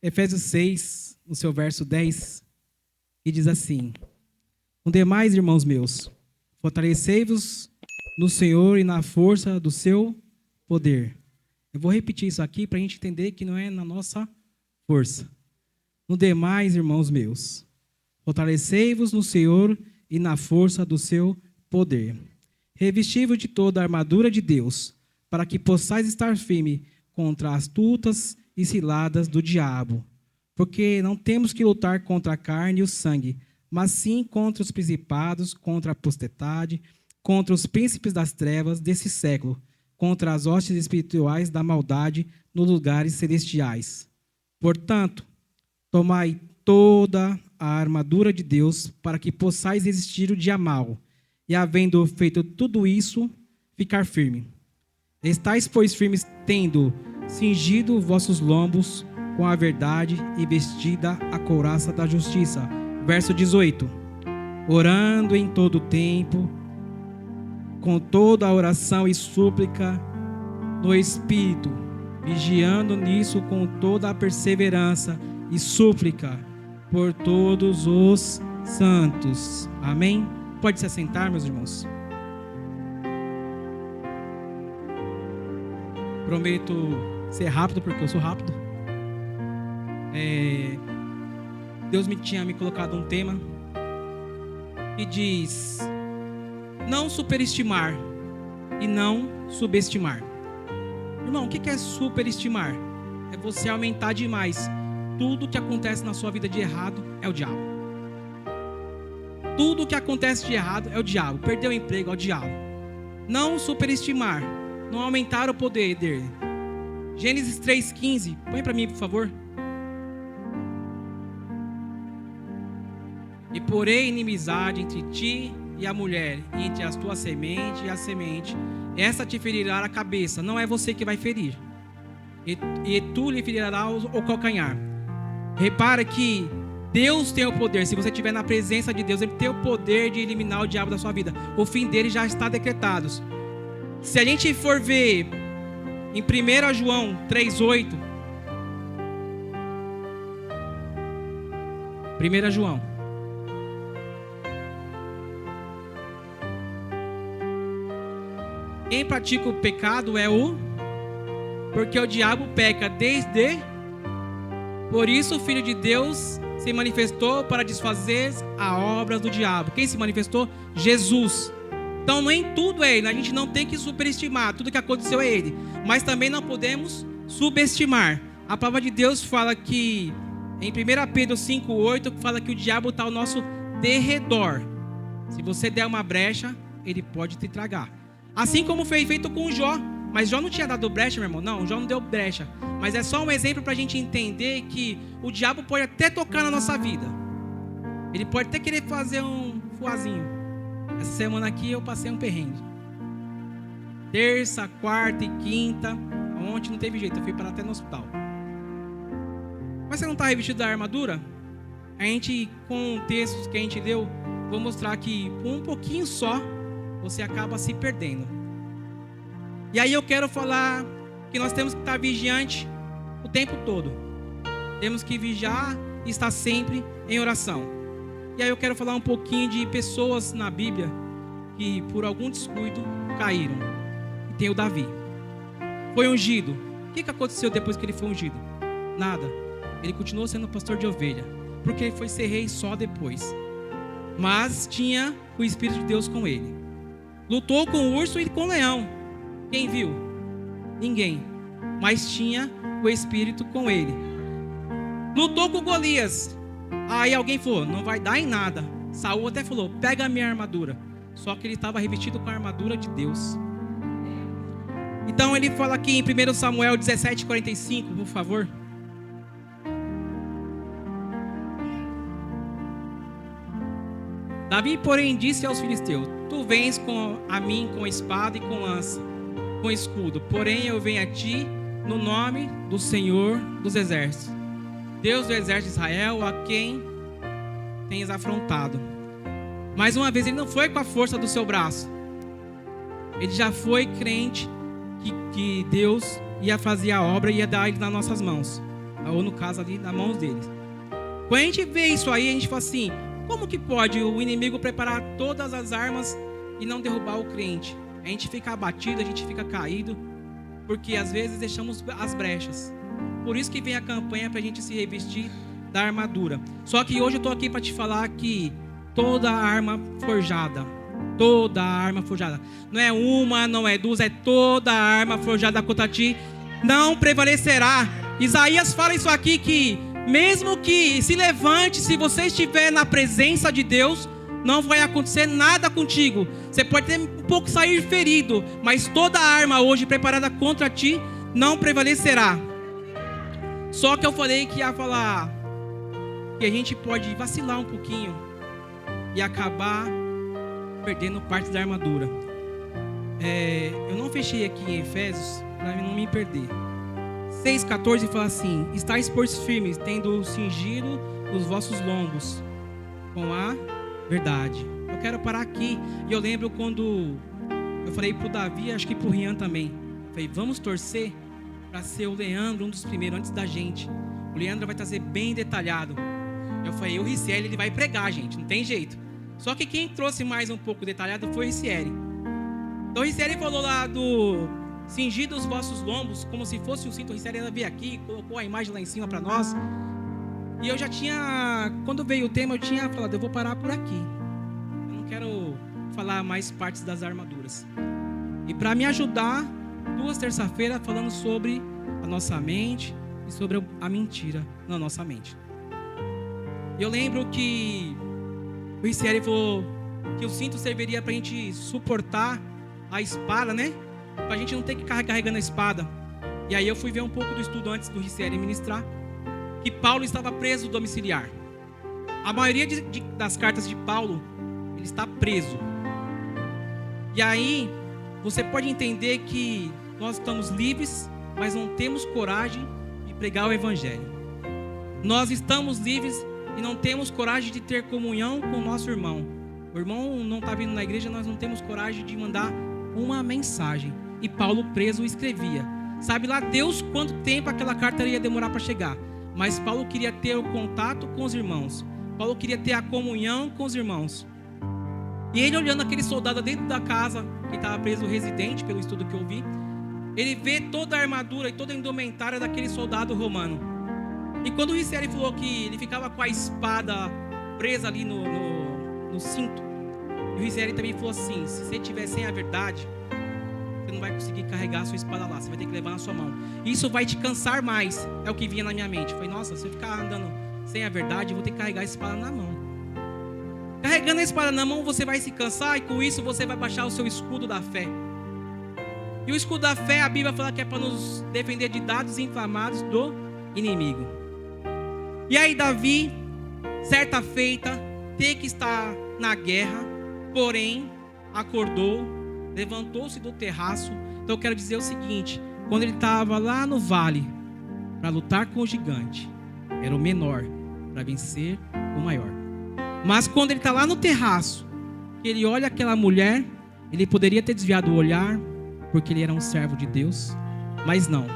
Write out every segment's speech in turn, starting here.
Efésios 6, no seu verso 10, e diz assim: "No demais, irmãos meus, fortalecei-vos no Senhor e na força do seu poder." Eu vou repetir isso aqui para a gente entender que não é na nossa força. No demais, irmãos meus, fortalecei-vos no Senhor e na força do seu poder. Revesti-vos de toda a armadura de Deus, para que possais estar firme contra as astutas e ciladas do diabo. Porque não temos que lutar contra a carne e o sangue, mas sim contra os principados, contra a potestade, contra os príncipes das trevas desse século, contra as hostes espirituais da maldade nos lugares celestiais. Portanto, tomai toda a armadura de Deus para que possais resistir o dia mau, e havendo feito tudo isso, ficar firme. Estais, pois, firmes, tendo cingido vossos lombos com a verdade e vestida a couraça da justiça. Verso 18. Orando em todo o tempo, com toda a oração e súplica no Espírito, vigiando nisso com toda a perseverança e súplica por todos os santos. Amém? Pode se assentar, meus irmãos. Prometo ser rápido, porque eu sou rápido. Deus tinha me colocado um tema que diz: não superestimar e não subestimar. Irmão, o que é superestimar? É você aumentar demais. Tudo que acontece na sua vida de errado é o diabo. Tudo que acontece de errado é o diabo. Perder o emprego é o diabo. Não superestimar, não aumentar o poder dele. Gênesis 3,15, põe para mim, por favor. E porém inimizade entre ti e a mulher, e entre as tuas sementes e a semente, essa te ferirá a cabeça, não é você que vai ferir, e tu lhe ferirás o calcanhar. Repara que Deus tem o poder. Se você estiver na presença de Deus, Ele tem o poder de eliminar o diabo da sua vida. O fim dele já está decretado. Se a gente for ver em 1 João 3,8, 1 João, quem pratica o pecado é porque o diabo peca desde... Por isso o Filho de Deus se manifestou para desfazer a obra do diabo. Quem se manifestou? Jesus. Então nem tudo é ele. A gente não tem que superestimar. Tudo que aconteceu é ele. Mas também não podemos subestimar. A palavra de Deus fala que, em 1 Pedro 5,8, fala que o diabo está ao nosso derredor. Se você der uma brecha, ele pode te tragar. Assim como foi feito com Jó. Mas Jó não tinha dado brecha, meu irmão. Não, Jó não deu brecha. Mas é só um exemplo para a gente entender que o diabo pode até tocar na nossa vida. Ele pode até querer fazer um fuazinho. Essa semana aqui eu passei um perrengue. Terça, quarta e quinta. Ontem não teve jeito, eu fui parar até no hospital. Mas você não está revestido da armadura? A gente, com textos que a gente leu, vou mostrar que com um pouquinho só, você acaba se perdendo. E aí eu quero falar que nós temos que estar vigiante o tempo todo. Temos que vigiar e estar sempre em oração. E aí eu quero falar um pouquinho de pessoas na Bíblia que por algum descuido caíram. E tem o Davi. Foi ungido. O que aconteceu depois que ele foi ungido? Nada. Ele continuou sendo pastor de ovelha, porque ele foi ser rei só depois. Mas tinha o Espírito de Deus com ele. Lutou com o urso e com o leão. Quem viu? Ninguém. Mas tinha o Espírito com ele. Lutou com Golias. Aí alguém falou: não vai dar em nada. Saul até falou: pega a minha armadura. Só que ele estava revestido com a armadura de Deus. Então ele fala aqui em 1 Samuel 17:45, por favor. Davi, porém, disse aos filisteus: tu vens a mim com espada e com lança, com escudo, porém eu venho a ti no nome do Senhor dos exércitos, Deus do exército de Israel, a quem tens afrontado. Mais uma vez, ele não foi com a força do seu braço. Ele já foi crente que Deus ia fazer a obra e ia dar ele nas nossas mãos. ou no caso ali, nas mãos deles. Quando a gente vê isso aí, a gente fala assim, como que pode o inimigo preparar todas as armas e não derrubar o crente? A gente fica abatido, a gente fica caído, porque às vezes deixamos as brechas. Por isso que vem a campanha para a gente se revestir da armadura. Só que hoje eu estou aqui para te falar que toda arma forjada, não é uma, não é duas, é toda arma forjada contra ti, não prevalecerá. Isaías fala isso aqui, que mesmo que se levante, se você estiver na presença de Deus, não vai acontecer nada contigo. Você pode ter um pouco sair ferido, mas toda arma hoje preparada contra ti não prevalecerá. Só que eu falei que ia falar que a gente pode vacilar um pouquinho e acabar perdendo parte da armadura. Eu não fechei aqui em Efésios para não me perder. 6,14 fala assim: estáis pois firmes, tendo cingido os vossos lombos com a verdade. Eu quero parar aqui. E eu lembro quando eu falei pro Davi, acho que pro Rian também, falei, vamos torcer para ser o Leandro um dos primeiros antes da gente. O Leandro vai trazer bem detalhado. Eu falei, o Ricieli, ele vai pregar, gente, não tem jeito. Só que quem trouxe mais um pouco detalhado foi o Ricieli. Então o Ricieli falou lá do cingido os vossos lombos, como se fosse um cinto. O Ricieli veio aqui, colocou a imagem lá em cima para nós. E eu já tinha, quando veio o tema, eu tinha falado, eu vou parar por aqui. Eu não quero falar mais partes das armaduras. E para me ajudar, 2 terça-feiras falando sobre a nossa mente e sobre a mentira na nossa mente. Eu lembro que o Ricieli falou que o cinto serviria para a gente suportar a espada, né? Para a gente não ter que ficar carregando a espada. E aí eu fui ver um pouco do estudo antes do Ricieli ministrar, que Paulo estava preso domiciliar. A maioria das cartas de Paulo, ele está preso. E aí você pode entender que nós estamos livres, mas não temos coragem de pregar o evangelho. Nós estamos livres e não temos coragem de ter comunhão com o nosso irmão. O irmão não está vindo na igreja, nós não temos coragem de mandar uma mensagem. E Paulo preso escrevia. Sabe lá Deus quanto tempo aquela carta ia demorar para chegar. Mas Paulo queria ter o contato com os irmãos. Paulo queria ter a comunhão com os irmãos. E ele olhando aquele soldado dentro da casa, que estava preso residente, pelo estudo que eu vi, ele vê toda a armadura e toda a indumentária daquele soldado romano. E quando o Ricieli falou que ele ficava com a espada presa ali no cinto, o Ricieli também falou assim, se você estiver sem a verdade, você não vai conseguir carregar a sua espada lá, você vai ter que levar na sua mão. Isso vai te cansar mais, é o que vinha na minha mente. Eu falei, nossa, se eu ficar andando sem a verdade, eu vou ter que carregar a espada na mão. Carregando a espada na mão, você vai se cansar e com isso você vai baixar o seu escudo da fé. E o escudo da fé, a Bíblia fala que é para nos defender de dados inflamados do inimigo. E aí Davi, certa feita, tem que estar na guerra, porém, acordou, levantou-se do terraço. Então eu quero dizer o seguinte, quando ele estava lá no vale, para lutar com o gigante, era o menor, para vencer o maior. Mas quando ele está lá no terraço, ele olha aquela mulher, ele poderia ter desviado o olhar, porque ele era um servo de Deus, mas não.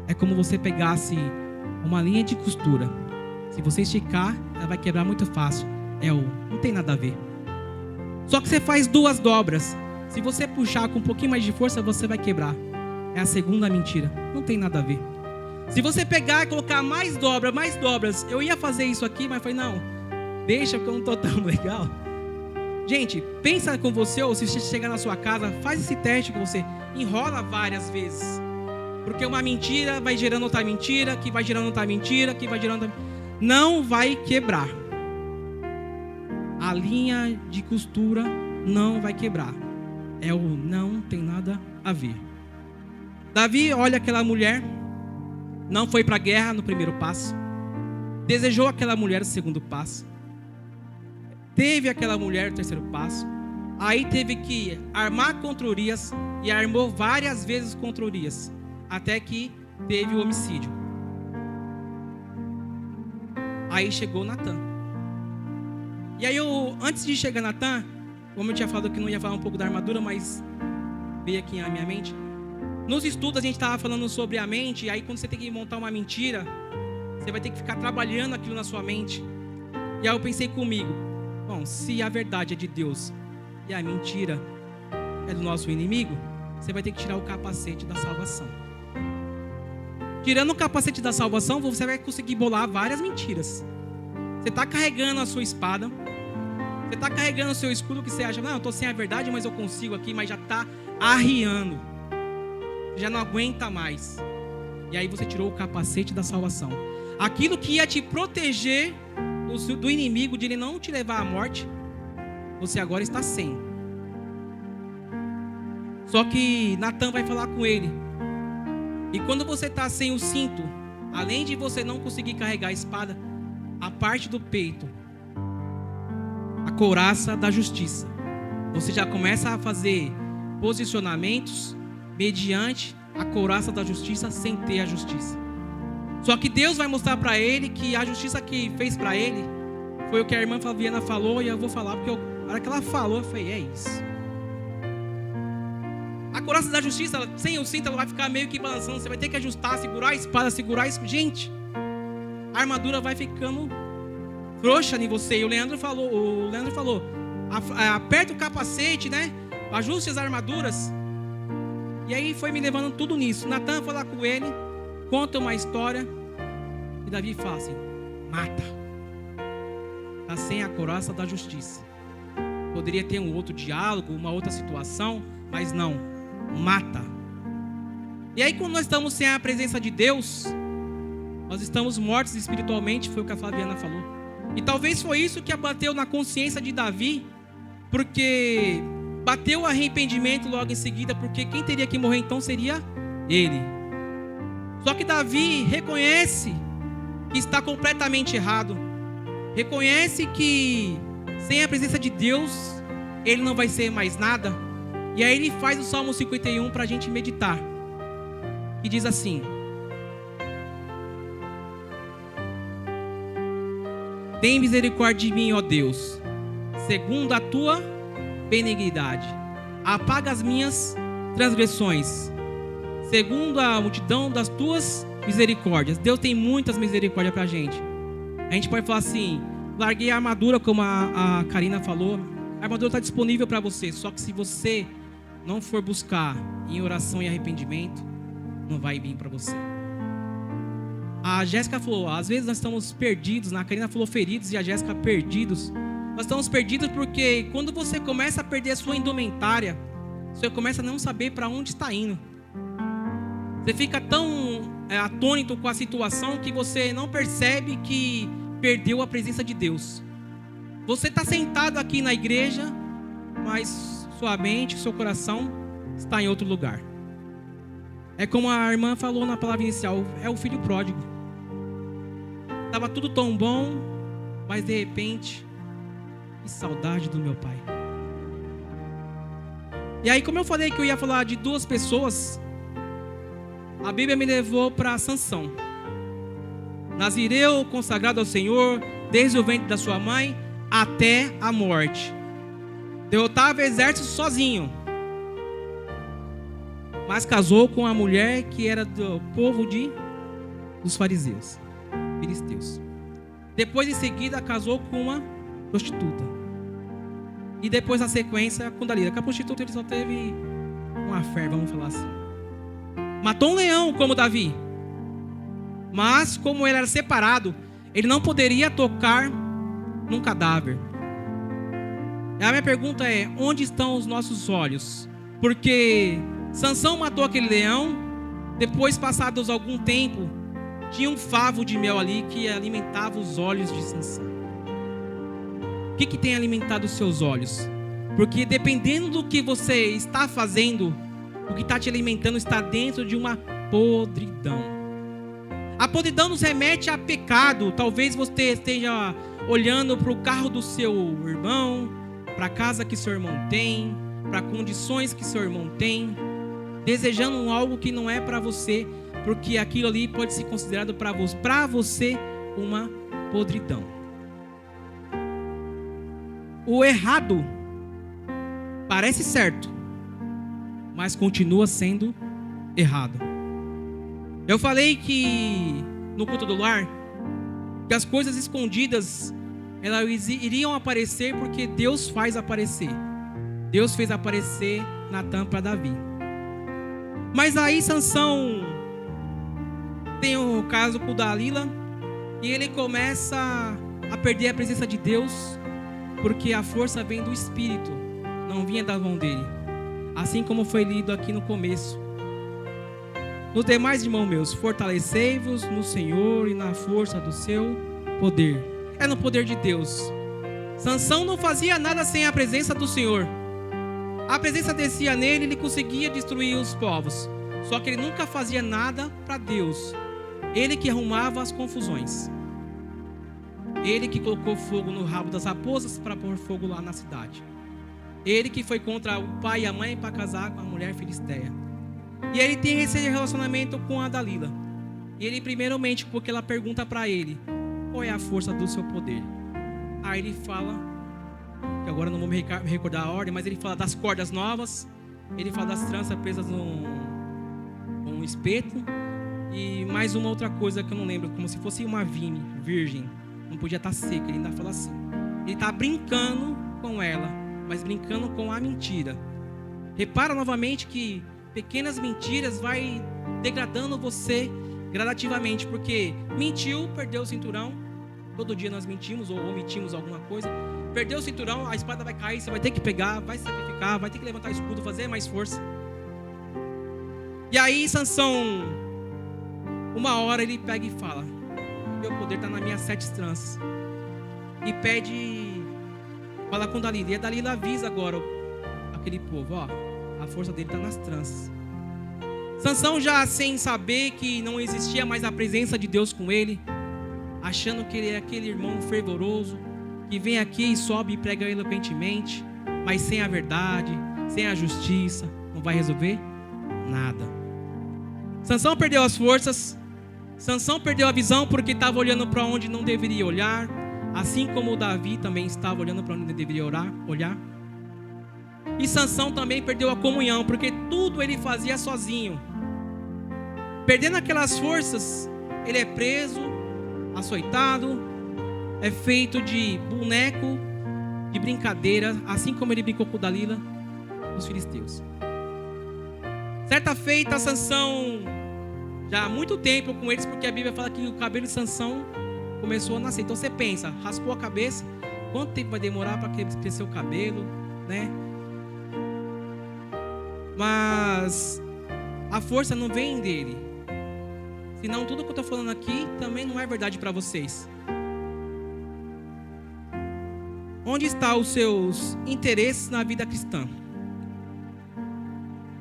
É como você pegasse uma linha de costura. Se você esticar, ela vai quebrar muito fácil. Não tem nada a ver. Só que você faz 2 dobras. Se você puxar com um pouquinho mais de força, você vai quebrar. É a segunda mentira. Não tem nada a ver. Se você pegar e colocar mais dobras, eu ia fazer isso aqui, mas falei, não, deixa porque eu não estou tão legal. Gente, pensa com você, ou se você chegar na sua casa, faz esse teste com você. Enrola várias vezes. Porque uma mentira vai gerando outra mentira, que vai gerando outra mentira, que vai gerando outra... Não vai quebrar. A linha de costura não vai quebrar. Não tem nada a ver. Davi olha aquela mulher, não foi para a guerra no primeiro passo, desejou aquela mulher no segundo passo, teve aquela mulher no terceiro passo, aí teve que armar contra Urias e armou várias vezes contra Urias, até que teve o homicídio. Aí chegou Natan. E aí antes de chegar Natan, como eu tinha falado que não ia falar um pouco da armadura, mas veio aqui na minha mente. Nos estudos a gente estava falando sobre a mente, e aí quando você tem que montar uma mentira, Você vai ter que ficar trabalhando aquilo na sua mente. E aí eu pensei comigo, bom, se a verdade é de Deus e a mentira é do nosso inimigo, você vai ter que tirar o capacete da salvação. Tirando o capacete da salvação, você vai conseguir bolar várias mentiras. Você está carregando a sua espada, você está carregando o seu escudo que você acha, não, eu estou sem a verdade, mas eu consigo aqui, mas já está arriando. Já não aguenta mais. E aí você tirou o capacete da salvação. Aquilo que ia te proteger do inimigo, de ele não te levar à morte, você agora está sem. Só que Natan vai falar com ele. E quando você está sem o cinto, além de você não conseguir carregar a espada, a parte do peito, a couraça da justiça, você já começa a fazer posicionamentos mediante a couraça da justiça sem ter a justiça. Só que Deus vai mostrar para ele que a justiça que fez para ele foi o que a irmã Flaviana falou, e eu vou falar porque na hora que ela falou, eu falei, é isso. A couraça da justiça, sem o cinto, ela vai ficar meio que balançando. Você vai ter que ajustar, segurar a espada, segurar isso. Gente, a armadura vai ficando frouxa em você. E o Leandro falou, aperta o capacete, né? Ajuste as armaduras. E aí foi me levando tudo nisso. Natan foi lá com ele, conta uma história. E Davi fala assim, mata. Está sem a couraça da justiça. Poderia ter um outro diálogo, uma outra situação, mas não, mata. E aí quando nós estamos sem a presença de Deus, nós estamos mortos espiritualmente, foi o que a Flaviana falou. E talvez foi isso que abateu na consciência de Davi, porque bateu o arrependimento logo em seguida, porque quem teria que morrer então seria ele. Só que Davi reconhece que está completamente errado, reconhece que sem a presença de Deus ele não vai ser mais nada. E aí ele faz o Salmo 51 para a gente meditar, e diz assim: tem misericórdia de mim, ó Deus, segundo a tua benignidade, apaga as minhas transgressões, segundo a multidão das tuas misericórdias. Deus tem muitas misericórdias para a gente. A gente pode falar assim, larguei a armadura, como a Karina falou. A armadura está disponível para você, só que se você não for buscar em oração e arrependimento, não vai vir para você. A Jéssica falou, às vezes nós estamos perdidos. A Karina falou feridos e a Jéssica perdidos. Nós estamos perdidos porque quando você começa a perder a sua indumentária, você começa a não saber para onde está indo. Você fica tão atônito com a situação que você não percebe que perdeu a presença de Deus. Você está sentado aqui na igreja, mas sua mente, seu coração está em outro lugar. É como a irmã falou na palavra inicial, é o filho pródigo. Estava tudo tão bom, mas de repente, que saudade do meu pai. E aí, como eu falei que eu ia falar de duas pessoas, a Bíblia me levou para Sansão. Nazireu, consagrado ao Senhor, desde o ventre da sua mãe até a morte. Derrotava exército sozinho, mas casou com a mulher que era do povo dos fariseus, filisteus. Depois, em seguida, casou com uma prostituta. E depois, na sequência, com Dalila. Que a prostituta ele só teve uma fé, vamos falar assim. Matou um leão como Davi. Mas, como ele era separado, ele não poderia tocar num cadáver. A minha pergunta é, onde estão os nossos olhos? Porque Sansão matou aquele leão. Depois, passados algum tempo, tinha um favo de mel ali que alimentava os olhos de Sansão. O que tem alimentado os seus olhos? Porque dependendo do que você está fazendo, o que está te alimentando está dentro de uma podridão. A podridão nos remete a pecado. Talvez você esteja olhando para o carro do seu irmão, para a casa que seu irmão tem, para condições que seu irmão tem, desejando algo que não é para você, porque aquilo ali pode ser considerado para você uma podridão. O errado parece certo, mas continua sendo errado. Eu falei que no culto do lar que as coisas escondidas, elas iriam aparecer porque Deus faz aparecer. Deus fez aparecer Natan para Davi. Mas aí Sansão tem o caso com Dalila e ele começa a perder a presença de Deus, porque a força vem do Espírito, não vinha da mão dele. Assim como foi lido aqui no começo. Nos demais, irmãos meus, fortalecei-vos no Senhor e na força do seu poder. É no poder de Deus. Sansão não fazia nada sem a presença do Senhor. A presença descia nele, ele conseguia destruir os povos. Só que ele nunca fazia nada para Deus. Ele que arrumava as confusões. Ele que colocou fogo no rabo das raposas para pôr fogo lá na cidade. Ele que foi contra o pai e a mãe para casar com a mulher filisteia. E ele tem esse relacionamento com a Dalila. E ele primeiramente, porque ela pergunta para ele: qual é a força do seu poder? Aí ele fala, que agora não vou me recordar a ordem, mas ele fala das cordas novas. Ele fala das tranças presas num espeto. E mais uma outra coisa que eu não lembro, como se fosse uma vine virgem. Não podia estar seca, ele ainda fala assim. Ele está brincando com ela, mas brincando com a mentira. Repara novamente que pequenas mentiras vai degradando você gradativamente, porque mentiu, perdeu o cinturão. Todo dia nós mentimos ou omitimos alguma coisa. Perdeu o cinturão, a espada vai cair, você vai ter que pegar, vai se sacrificar, vai ter que levantar o escudo, fazer mais força. E aí Sansão, uma hora ele pega e fala: meu poder está nas minhas 7 tranças. E pede, fala com Dalila. E a Dalila avisa agora aquele povo: ó, a força dele está nas tranças. Sansão, já sem saber que não existia mais a presença de Deus com ele, achando que ele é aquele irmão fervoroso que vem aqui e sobe e prega eloquentemente, mas sem a verdade, sem a justiça, não vai resolver nada. Sansão perdeu as forças. Sansão perdeu a visão porque estava olhando para onde não deveria olhar, assim como Davi também estava olhando para onde não deveria olhar. E Sansão também perdeu a comunhão, porque tudo ele fazia sozinho. Perdendo aquelas forças, ele é preso, açoitado, é feito de boneco, de brincadeira, assim como ele brincou com Dalila, os filisteus. Certa feita, Sansão, já há muito tempo com eles, porque a Bíblia fala que o cabelo de Sansão começou a nascer. Então você pensa, raspou a cabeça, quanto tempo vai demorar para crescer o cabelo, né? Mas a força não vem dele. Senão tudo que eu estou falando aqui também não é verdade para vocês. Onde estão os seus interesses na vida cristã?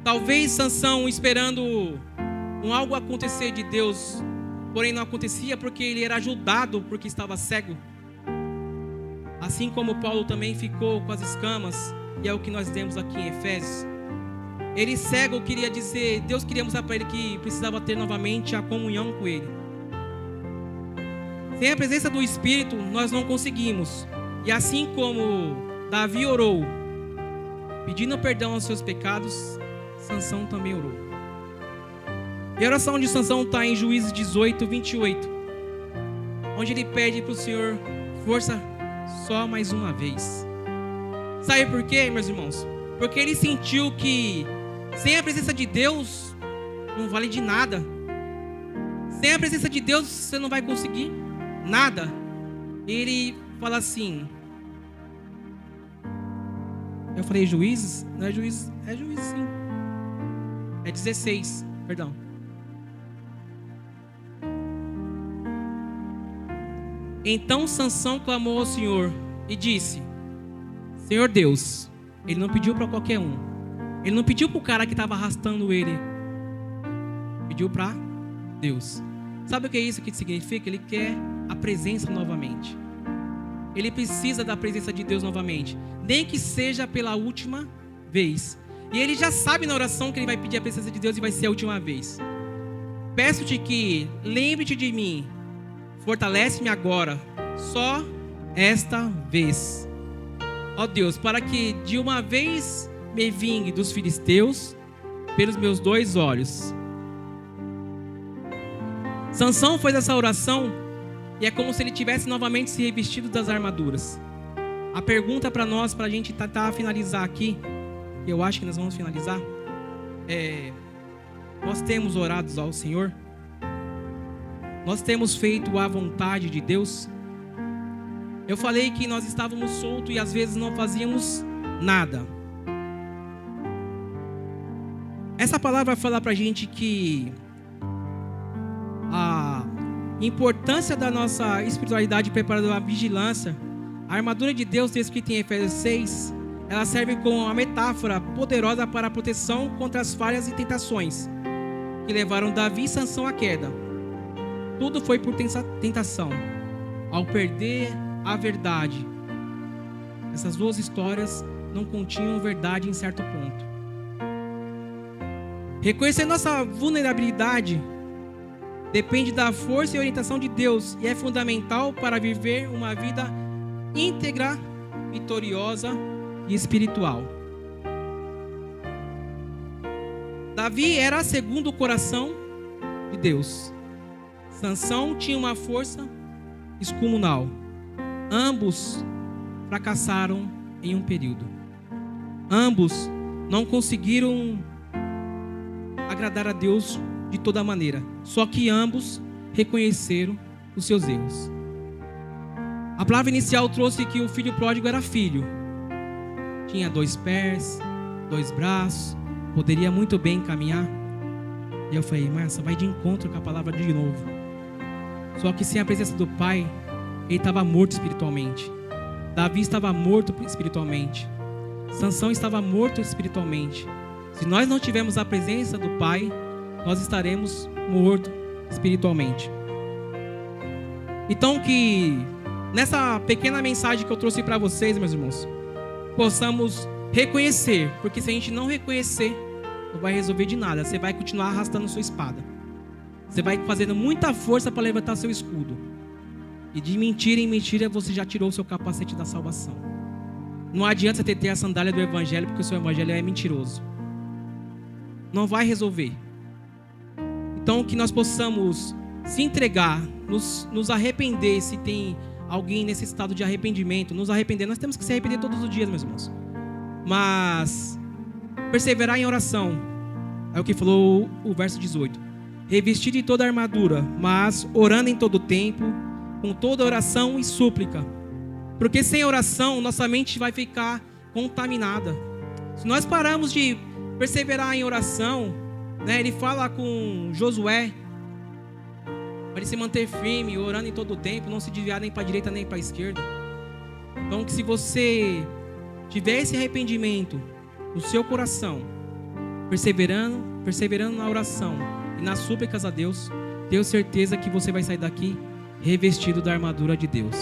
Talvez Sansão esperando algo acontecer de Deus, porém não acontecia porque ele era ajudado porque estava cego. Assim como Paulo também ficou com as escamas, e é o que nós temos aqui em Efésios. Ele cego queria dizer, Deus queria mostrar para ele que precisava ter novamente a comunhão com ele. Sem a presença do Espírito, nós não conseguimos. E assim como Davi orou, pedindo perdão aos seus pecados, Sansão também orou. E a oração de Sansão está em Juízes 18, 28, onde ele pede para o Senhor força só mais uma vez. Sabe por quê, meus irmãos? Porque ele sentiu que sem a presença de Deus não vale de nada. Sem a presença de Deus você não vai conseguir nada. Ele fala assim, eu falei Juízes? Não é Juízes? É Juízes sim. É 16, perdão. Então Sansão clamou ao Senhor e disse: Senhor Deus. Ele não pediu para qualquer um. Ele não pediu para o cara que estava arrastando ele. Pediu para Deus. Sabe o que é isso que significa? Ele quer a presença novamente. Ele precisa da presença de Deus novamente. Nem que seja pela última vez. E ele já sabe na oração que ele vai pedir a presença de Deus e vai ser a última vez. Peço-te que lembre-te de mim. Fortalece-me agora. Só esta vez. Ó Deus, para que de uma vez me vingue dos filisteus pelos meus 2 olhos. Sansão fez essa oração e é como se ele tivesse novamente se revestido das armaduras. A pergunta para nós, para a gente tentar finalizar aqui, eu acho que nós vamos finalizar, nós temos orado ao Senhor? Nós temos feito a vontade de Deus? Eu falei que nós estávamos soltos e às vezes não fazíamos nada. Essa palavra fala para a gente que a importância da nossa espiritualidade preparada da vigilância, a armadura de Deus descrita em Efésios 6, ela serve como uma metáfora poderosa para a proteção contra as falhas e tentações que levaram Davi e Sansão à queda. Tudo foi por tentação, ao perder a verdade. Essas duas histórias não continham verdade em certo ponto. Reconhecer nossa vulnerabilidade depende da força e orientação de Deus e é fundamental para viver uma vida íntegra, vitoriosa e espiritual. Davi era segundo o coração de Deus. Sansão tinha uma força descomunal. Ambos fracassaram em um período. Ambos não conseguiram agradar a Deus de toda maneira. Só que ambos reconheceram os seus erros. A palavra inicial trouxe que o filho pródigo era filho. Tinha 2 pés, 2 braços, poderia muito bem caminhar. E eu falei, Márcia, vai de encontro com a palavra de novo. Só que sem a presença do pai, ele estava morto espiritualmente. Davi estava morto espiritualmente. Sansão estava morto espiritualmente. Se nós não tivermos a presença do pai, nós estaremos mortos espiritualmente. Então que nessa pequena mensagem que eu trouxe para vocês, meus irmãos, possamos reconhecer, porque se a gente não reconhecer, não vai resolver de nada. Você vai continuar arrastando sua espada. Você vai fazendo muita força para levantar seu escudo. E de mentira em mentira você já tirou o seu capacete da salvação. Não adianta você ter a sandália do evangelho, porque o seu evangelho é mentiroso. Não vai resolver. Então que nós possamos se entregar, nos arrepender. Se tem alguém nesse estado de arrependimento, nos arrepender. Nós temos que se arrepender todos os dias, meus irmãos. Mas perseverar em oração. É o que falou o verso 18. Revestir de toda a armadura, mas orando em todo tempo, com toda oração e súplica. Porque sem oração, nossa mente vai ficar contaminada. Se nós pararmos de perseverar em oração, né, ele fala com Josué, para ele se manter firme, orando em todo tempo, não se desviar nem para a direita nem para a esquerda. Então, que se você tiver esse arrependimento no seu coração, perseverando na oração e nas súplicas a Deus, tenho certeza que você vai sair daqui revestido da armadura de Deus.